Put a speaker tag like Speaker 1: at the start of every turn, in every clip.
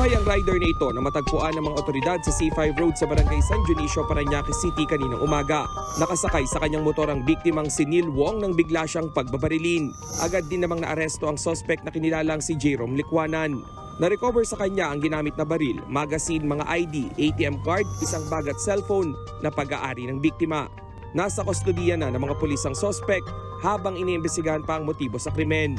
Speaker 1: Nabuhay ang rider na ito na matagpuan ng mga otoridad sa C5 Road sa Barangay San Dionisio, Parañaque City kaninang umaga. Nakasakay sa kanyang motor ang biktimang si Neil Wong nang bigla siyang pagbabarilin. Agad din namang naaresto ang suspect na kinilalang si Jerome Likwanan. Na-recover sa kanya ang ginamit na baril, magazine, mga ID, ATM card, isang bag at cellphone na pag-aari ng biktima. Nasa kustodiya na ng mga pulis ang suspect habang iniimbestigahan pa ang motibo sa krimen.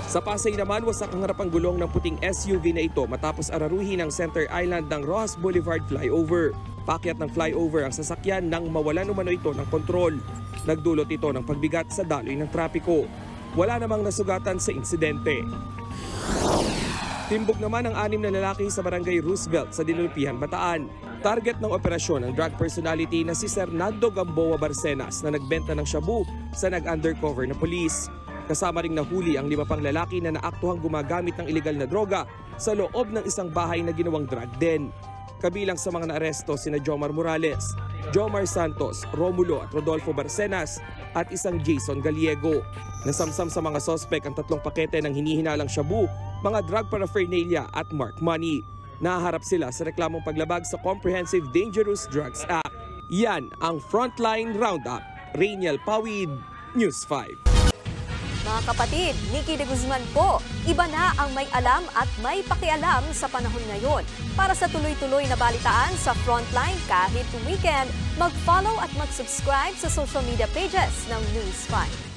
Speaker 1: Sa Pasay naman, wasak ang harapang gulong ng puting SUV na ito matapos araruhin ang center island ng Rojas Boulevard flyover. Paakyat ng flyover ang sasakyan nang mawalan umano ito ng kontrol. Nagdulot ito ng pagbigat sa daloy ng trapiko. Wala namang nasugatan sa insidente. Timbog naman ang 6 na lalaki sa Barangay Roosevelt sa Dinulpihan, Bataan. Target ng operasyon ng drug personality na si Fernando Gamboa Barcenas na nagbenta ng shabu sa nag-undercover na pulis. Kasama ring nahuli ang 5 pang lalaki na naaktuhang gumagamit ng ilegal na droga sa loob ng isang bahay na ginawang drug den. Kabilang sa mga naaresto sina Jomar Morales, Jomar Santos, Romulo at Rodolfo Barcenas at isang Jason Gallego. Nasamsam sa mga sospek ang 3 pakete ng hinihinalang shabu, mga drug paraphernalia at mark money. Naharap sila sa reklamong paglabag sa Comprehensive Dangerous Drugs Act. Yan ang Frontline Roundup. Rainiel Pawid, News 5.
Speaker 2: Mga kapatid, Nikki de Guzman po. Iba na ang may alam at may pakialam sa panahon ngayon. Para sa tuloy-tuloy na balitaan sa Frontline kahit weekend, mag-follow at mag-subscribe sa social media pages ng News 5.